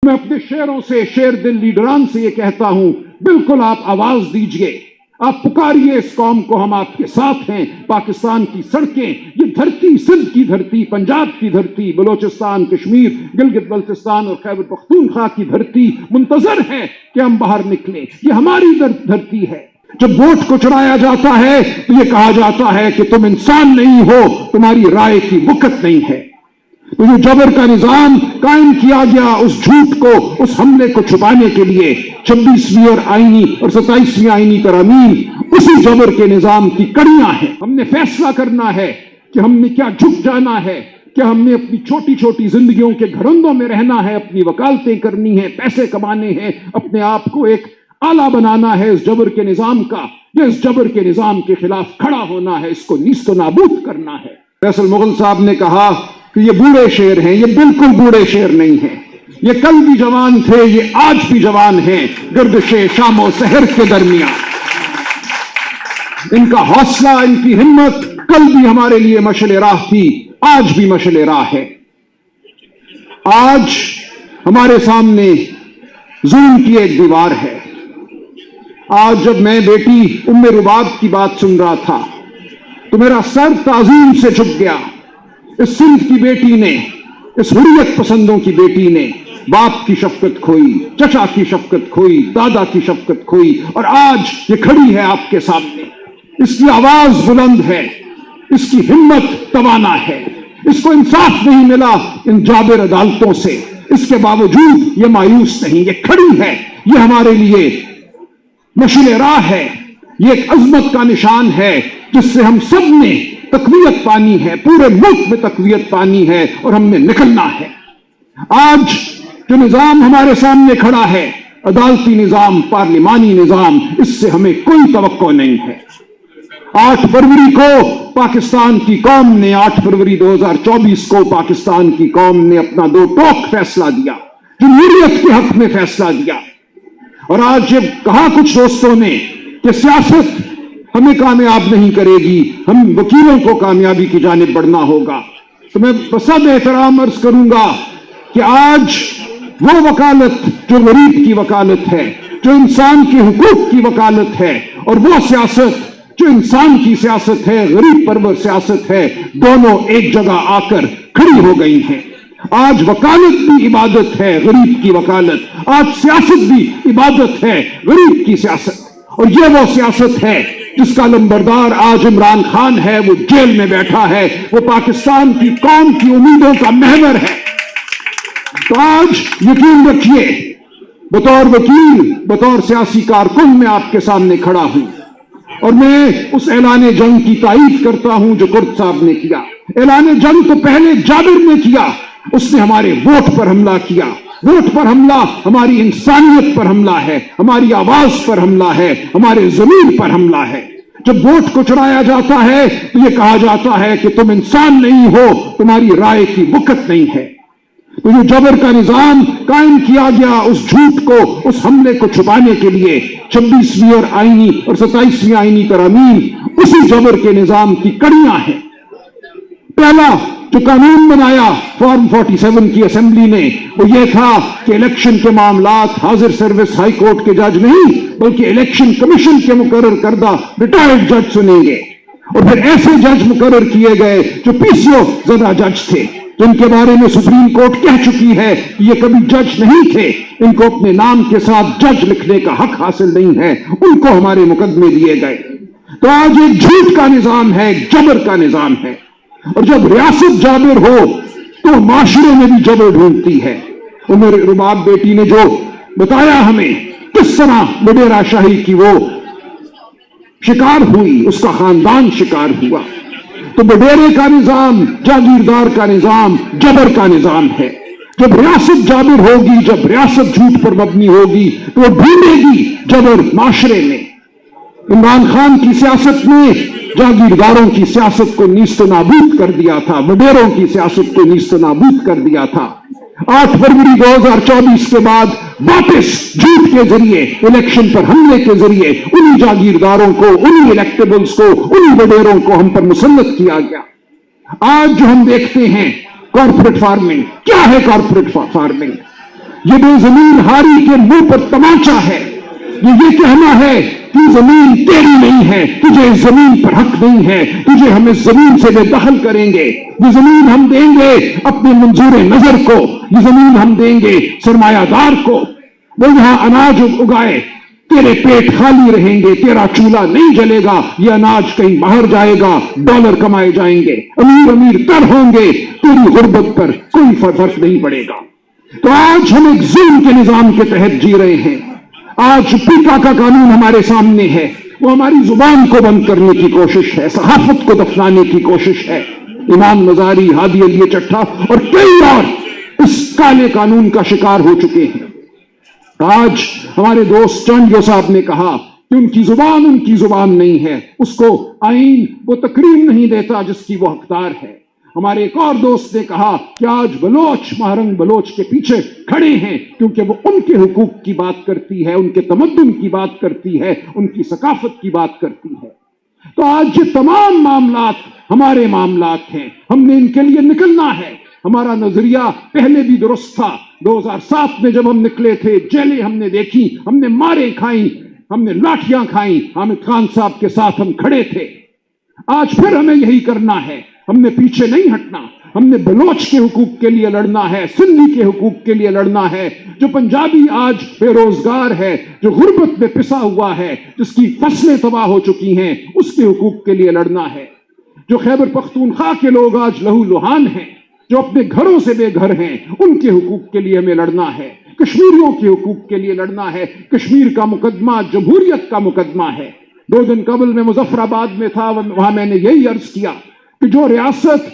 میں اپنے شعروں سے، شعر دل لیڈران سے یہ کہتا ہوں، بالکل آپ آواز دیجئے، آپ پکاریے اس قوم کو، ہم آپ کے ساتھ ہیں۔ پاکستان کی سڑکیں، یہ دھرتی، سندھ کی دھرتی، پنجاب کی دھرتی، بلوچستان، کشمیر، گلگت بلتستان اور خیبر پختونخوا کی دھرتی منتظر ہے کہ ہم باہر نکلیں۔ یہ ہماری دھرتی ہے۔ جب ووٹ کو چرایا جاتا ہے تو یہ کہا جاتا ہے کہ تم انسان نہیں ہو، تمہاری رائے کی وقت نہیں ہے۔ تو یہ جبر کا نظام قائم کیا گیا اس جھوٹ کو، اس حملے کو چھپانے کے لیے۔ 26ویں اور 27ویں آئینی ترامیم اسی جبر کے نظام کی کڑیاں ہیں۔ ہم نے فیصلہ کرنا ہے کہ ہم نے کیا جھک جانا ہے، کیا ہم نے اپنی چھوٹی چھوٹی زندگیوں کے گھرندوں میں رہنا ہے، اپنی وکالتیں کرنی ہیں، پیسے کمانے ہیں، اپنے آپ کو ایک آلہ بنانا ہے اس جبر کے نظام کا، یا اس جبر کے نظام کے خلاف کھڑا ہونا ہے، اس کو نیست و نابود کرنا ہے۔ فیصل مغل صاحب نے کہا کہ یہ بوڑھے شعر ہیں، یہ بالکل بوڑھے شعر نہیں ہیں، یہ کل بھی جوان تھے، یہ آج بھی جوان ہیں، گردش شام و سحر کے درمیان۔ ان کا حوصلہ، ان کی ہمت کل بھی ہمارے لیے مشعل راہ تھی، آج بھی مشعل راہ ہے۔ آج ہمارے سامنے ظلم کی ایک دیوار ہے۔ آج جب میں بیٹی ام رباب کی بات سن رہا تھا تو میرا سر تعظیم سے جھک گیا۔ اس سندھ کی بیٹی نے، اس حریت پسندوں کی بیٹی نے باپ کی شفقت کھوئی، چچا کی شفقت کھوئی، دادا کی شفقت کھوئی، اور آج یہ کھڑی ہے آپ کے سامنے۔ اس کی آواز بلند ہے، اس کی ہمت توانا ہے، اس کو انصاف نہیں ملا ان جابر عدالتوں سے، اس کے باوجود یہ مایوس نہیں، یہ کھڑی ہے۔ یہ ہمارے لیے مشعل راہ ہے، یہ ایک عظمت کا نشان ہے جس سے ہم سب نے تقویت پانی ہے، پورے ملک میں تقویت پانی ہے، اور ہم نے نکلنا ہے۔ آج جو نظام ہمارے سامنے کھڑا ہے، عدالتی نظام، پارلیمانی نظام، اس سے ہمیں کوئی توقع نہیں ہے۔ 8 فروری کو پاکستان کی قوم نے، 8 فروری 2024 کو پاکستان کی قوم نے اپنا 2 ٹوک فیصلہ دیا، جمہوریت کے حق میں فیصلہ دیا۔ اور آج جب کہا کچھ دوستوں نے کہ سیاست ہمیں کامیاب نہیں کرے گی، ہم وکیلوں کو کامیابی کی جانب بڑھنا ہوگا، تو میں بصد احترام عرض کروں گا کہ آج وہ وکالت جو غریب کی وکالت ہے، جو انسان کے حقوق کی وکالت ہے، اور وہ سیاست جو انسان کی سیاست ہے، غریب پرور سیاست ہے، دونوں ایک جگہ آ کر کھڑی ہو گئی ہیں۔ آج وکالت بھی عبادت ہے، غریب کی وکالت، آج سیاست بھی عبادت ہے، غریب کی سیاست، اور یہ وہ سیاست ہے جس کا لمبردار آج عمران خان ہے، وہ جیل میں بیٹھا ہے، وہ پاکستان کی قوم کی امیدوں کا محور ہے۔ تو آج یقین رکھیے، بطور وکیل، بطور سیاسی کارکن میں آپ کے سامنے کھڑا ہوں، اور میں اس اعلان جنگ کی تائید کرتا ہوں جو کرد صاحب نے کیا۔ اعلان جنگ تو پہلے جابر نے کیا، اس نے ہمارے ووٹ پر حملہ کیا۔ ووٹ پر حملہ ہماری انسانیت پر حملہ ہے، ہماری آواز پر حملہ ہے، ہمارے ضمیر پر حملہ ہے۔ جب ووٹ کو چرایا جاتا ہے تو یہ کہا جاتا ہے کہ تم انسان نہیں ہو، تمہاری رائے کی وقت نہیں ہے۔ تو یہ جبر کا نظام قائم کیا گیا اس جھوٹ کو، اس حملے کو چھپانے کے لیے۔ 26ویں اور 27ویں آئینی ترامیم اسی جبر کے نظام کی کڑیاں ہیں۔ پہلا جو قانون بنایا فارم 47 کی اسمبلی نے، وہ یہ تھا کہ الیکشن کے معاملات حاضر سروس ہائی کورٹ کے جج نہیں بلکہ الیکشن کمیشن کے مقرر کردہ ریٹائرڈ جج سنیں گے، اور پھر ایسے جج مقرر کیے گئے جو PCO زدہ جج تھے، جن کے بارے میں سپریم کورٹ کہہ چکی ہے کہ یہ کبھی جج نہیں تھے، ان کو اپنے نام کے ساتھ جج لکھنے کا حق حاصل نہیں ہے، ان کو ہمارے مقدمے دیے گئے۔ تو آج ایک جھوٹ کا نظام ہے، ایک جبر کا نظام ہے، اور جب ریاست جابر ہو تو معاشرے میں بھی جبر ڈھونڈتی ہے۔ عمر رباب بیٹی نے جو بتایا ہمیں کس طرح وڈیرا شاہی کی وہ شکار ہوئی، اس کا خاندان شکار ہوا، تو وڈیرے کا نظام، جاگیردار کا نظام، جبر کا نظام ہے۔ جب ریاست جابر ہوگی، جب ریاست جھوٹ پر مبنی ہوگی تو وہ ڈھونڈے گی جبر معاشرے میں۔ عمران خان کی سیاست نے جاگیرداروں کی سیاست کو نیست و نابود کر دیا تھا، وڈیروں کی سیاست کو نیست و نابود کر دیا تھا۔ 8 فروری 2024 کے بعد واپس جھوٹ کے ذریعے، الیکشن پر حملے کے ذریعے انہی جاگیرداروں کو، انہی الیکٹیبلز کو، انہی وڈیروں کو ہم پر مسلط کیا گیا۔ آج جو ہم دیکھتے ہیں کارپوریٹ فارمنگ، کیا ہے کارپوریٹ فارمنگ؟ یہ بے زمین ہاری کے منہ پر تماچا ہے. یہ کہنا ہے کہ زمین تیری نہیں ہے, تجھے اس زمین پر حق نہیں ہے, تجھے ہم اس زمین سے بے دخل کریں گے. یہ زمین ہم دیں گے اپنے منظور نظر کو, یہ زمین ہم دیں گے سرمایہ دار کو. وہ یہاں اناج اگائے, تیرے پیٹ خالی رہیں گے, تیرا چولہا نہیں جلے گا, یہ اناج کہیں باہر جائے گا, ڈالر کمائے جائیں گے, امیر تر ہوں گے, تیری غربت پر کوئی فرق نہیں پڑے گا. تو آج ہم ایک ظلم کے نظام کے تحت جی رہے ہیں. آج پیکا کا قانون ہمارے سامنے ہے, وہ ہماری زبان کو بند کرنے کی کوشش ہے, صحافت کو دفنانے کی کوشش ہے. امام مزاری, ہادی علی چٹھا اور کئی اور اس کالے قانون کا شکار ہو چکے ہیں. آج ہمارے دوست چانڈیو صاحب نے کہا کہ ان کی زبان نہیں ہے, اس کو آئین وہ تکریم نہیں دیتا جس کی وہ حقدار ہے. ہمارے ایک اور دوست نے کہا کہ آج بلوچ مہرنگ بلوچ کے پیچھے کھڑے ہیں کیونکہ وہ ان کے حقوق کی بات کرتی ہے, ان کے تمدن کی بات کرتی ہے, ان کی ثقافت کی بات کرتی ہے. تو آج یہ تمام معاملات ہمارے معاملات ہیں, ہم نے ان کے لیے نکلنا ہے. ہمارا نظریہ پہلے بھی درست تھا. 2007 میں جب ہم نکلے تھے, جیلیں ہم نے دیکھی, ہم نے مارے کھائیں, ہم نے لاٹھیاں کھائیں, حامد خان صاحب کے ساتھ ہم کھڑے تھے. آج پھر ہمیں یہی کرنا ہے, ہم نے پیچھے نہیں ہٹنا. ہم نے بلوچ کے حقوق کے لیے لڑنا ہے, سندھی کے حقوق کے لیے لڑنا ہے, جو پنجابی آج بے روزگار ہے, جو غربت میں پسا ہوا ہے, جس کی فصلیں تباہ ہو چکی ہیں, اس کے حقوق کے لیے لڑنا ہے. جو خیبر پختونخوا کے لوگ آج لہو لہان ہیں, جو اپنے گھروں سے بے گھر ہیں, ان کے حقوق کے لیے ہمیں لڑنا ہے. کشمیریوں کے حقوق کے لیے لڑنا ہے. کشمیر کا مقدمہ جمہوریت کا مقدمہ ہے. 2 دن قبل میں مظفر آباد میں تھا, وہاں میں نے یہی عرض کیا کہ جو ریاست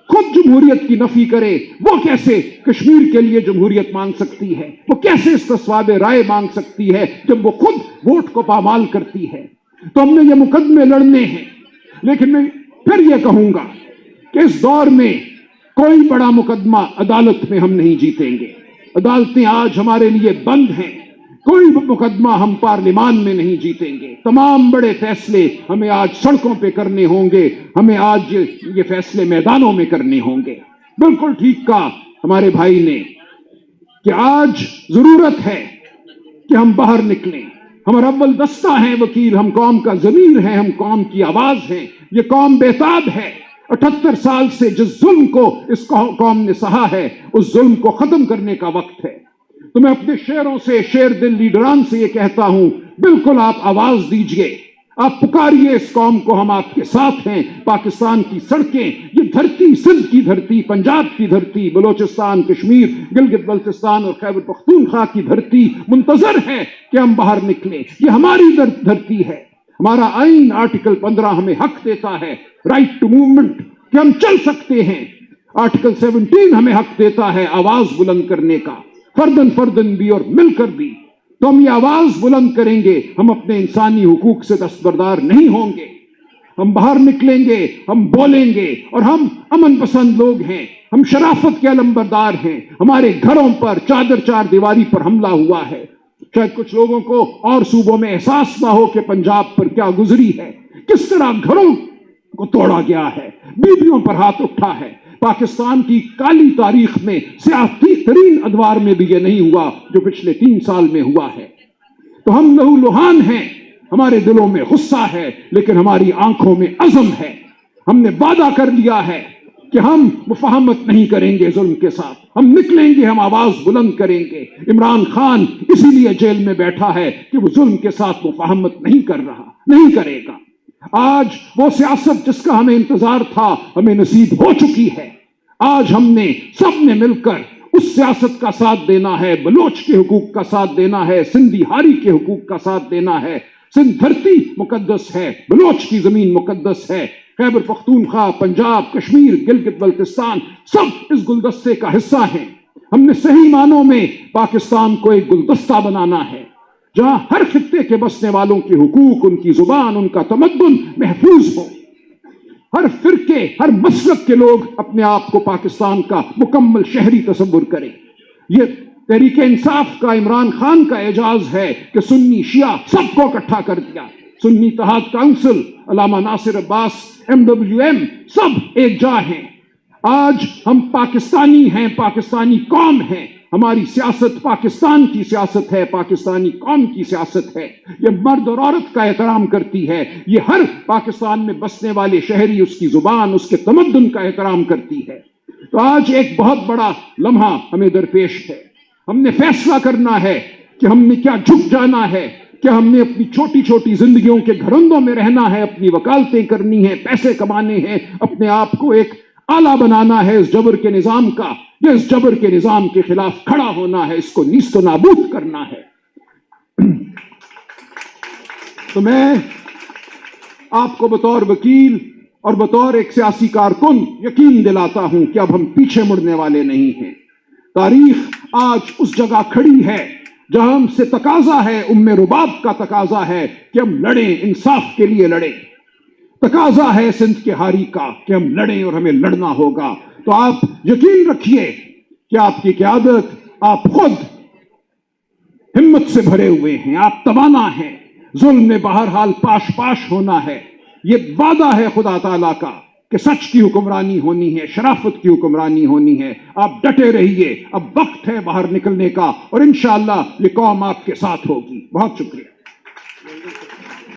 خود جمہوریت کی نفی کرے وہ کیسے کشمیر کے لیے جمہوریت مانگ سکتی ہے, وہ کیسے استصواب رائے مانگ سکتی ہے جب وہ خود ووٹ کو پامال کرتی ہے. تو ہم نے یہ مقدمے لڑنے ہیں. لیکن میں پھر یہ کہوں گا کہ اس دور میں کوئی بڑا مقدمہ عدالت میں ہم نہیں جیتیں گے. عدالتیں آج ہمارے لیے بند ہیں. کوئی مقدمہ ہم پارلیمان میں نہیں جیتیں گے. تمام بڑے فیصلے ہمیں آج سڑکوں پہ کرنے ہوں گے, ہمیں آج یہ فیصلے میدانوں میں کرنے ہوں گے. بالکل ٹھیک کہا ہمارے بھائی نے کہ آج ضرورت ہے کہ ہم باہر نکلیں. ہمارا اول دستہ ہیں وکیل, ہم قوم کا ضمیر ہیں, ہم قوم کی آواز ہیں. یہ قوم بےتاب ہے. 78 سال سے جس ظلم کو اس قوم نے سہا ہے, اس ظلم کو ختم کرنے کا وقت ہے. تو میں اپنے شعروں سے, شیر دل لیڈران سے یہ کہتا ہوں, بالکل آپ آواز دیجئے, آپ پکاریے اس قوم کو, ہم آپ کے ساتھ ہیں. پاکستان کی سڑکیں, یہ دھرتی, سندھ کی دھرتی, پنجاب کی دھرتی, بلوچستان, کشمیر, گلگت بلتستان اور خیبر پختونخوا کی دھرتی منتظر ہے کہ ہم باہر نکلیں. یہ ہماری دھرتی ہے. ہمارا آئین آرٹیکل 15 ہمیں حق دیتا ہے, رائٹ ٹو موومنٹ, کہ ہم چل سکتے ہیں. آرٹیکل 17 ہمیں حق دیتا ہے آواز بلند کرنے کا, فردن بھی اور مل کر بھی. تو ہم یہ آواز بلند کریں گے, ہم اپنے انسانی حقوق سے دستبردار نہیں ہوں گے. ہم باہر نکلیں گے, ہم بولیں گے, اور ہم امن پسند لوگ ہیں, ہم شرافت کے علمبردار ہیں. ہمارے گھروں پر چار دیواری پر حملہ ہوا ہے. شاید کچھ لوگوں کو اور صوبوں میں احساس نہ ہو کہ پنجاب پر کیا گزری ہے, کس طرح گھروں کو توڑا گیا ہے, بیویوں پر ہاتھ اٹھا ہے. پاکستان کی کالی تاریخ میں سیاسی ترین ادوار میں بھی یہ نہیں ہوا جو پچھلے 3 سال میں ہوا ہے. تو ہم لہو لہان ہیں, ہمارے دلوں میں غصہ ہے, لیکن ہماری آنکھوں میں عزم ہے. ہم نے وعدہ کر لیا ہے کہ ہم مفاہمت نہیں کریں گے ظلم کے ساتھ. ہم نکلیں گے, ہم آواز بلند کریں گے. عمران خان اسی لیے جیل میں بیٹھا ہے کہ وہ ظلم کے ساتھ مفاہمت نہیں کر رہا, نہیں کرے گا. آج وہ سیاست جس کا ہمیں انتظار تھا ہمیں نصیب ہو چکی ہے. آج ہم نے سب نے مل کر اس سیاست کا ساتھ دینا ہے, بلوچ کے حقوق کا ساتھ دینا ہے, سندھی ہاری کے حقوق کا ساتھ دینا ہے. سندھ دھرتی مقدس ہے, بلوچ کی زمین مقدس ہے. خیبر پختونخوا, پنجاب, کشمیر, گلگت بلتستان سب اس گلدستے کا حصہ ہیں. ہم نے صحیح معنوں میں پاکستان کو ایک گلدستہ بنانا ہے جہاں ہر خطے کے بسنے والوں کے حقوق, ان کی زبان, ان کا تمدن محفوظ ہو. ہر فرقے, ہر مسلک کے لوگ اپنے آپ کو پاکستان کا مکمل شہری تصور کریں. یہ تحریک انصاف کا, عمران خان کا اعجاز ہے کہ سنی شیعہ سب کو اکٹھا کر دیا. سنی اتحاد کونسل, علامہ ناصر عباس, MWM سب ایک جا ہیں. آج ہم پاکستانی ہیں, پاکستانی قوم ہیں. ہماری سیاست پاکستان کی سیاست ہے، پاکستانی قوم کی سیاست ہے، یہ مرد اور عورت کا احترام کرتی ہے، یہ ہر پاکستان میں بسنے والے شہری اس کی زبان، اس کے تمدن کا احترام کرتی ہے۔ تو آج ایک بہت بڑا لمحہ ہمیں درپیش ہے، ہم نے فیصلہ کرنا ہے کہ ہم نے کیا جھک جانا ہے، کیا ہم نے اپنی چھوٹی چھوٹی زندگیوں کے گھرندوں میں رہنا ہے، اپنی وکالتیں کرنی ہیں، پیسے کمانے ہیں، اپنے آپ کو ایک آلہ بنانا ہے اس جبر کے نظام کا، یا اس جبر کے نظام کے خلاف کھڑا ہونا ہے، اس کو نیست و نابود کرنا ہے۔ تو میں آپ کو بطور وکیل اور بطور ایک سیاسی کارکن یقین دلاتا ہوں کہ اب ہم پیچھے مڑنے والے نہیں ہیں۔ تاریخ آج اس جگہ کھڑی ہے جہاں ہم سے تقاضا ہے، رباب کا تقاضا ہے کہ ہم لڑیں، انصاف کے لیے لڑیں۔ تقاضا ہے سندھ کے ہاری کا کہ ہم لڑیں اور ہمیں لڑنا ہوگا۔ تو آپ یقین رکھیے کہ آپ کی قیادت، آپ خود ہمت سے بھرے ہوئے ہیں، آپ توانا ہیں، ظلم میں بہرحال پاش پاش ہونا ہے۔ یہ وعدہ ہے خدا تعالیٰ کا کہ سچ کی حکمرانی ہونی ہے، شرافت کی حکمرانی ہونی ہے۔ آپ ڈٹے رہیے، اب وقت ہے باہر نکلنے کا، اور انشاءاللہ یہ قوم آپ کے ساتھ ہوگی۔ بہت شکریہ۔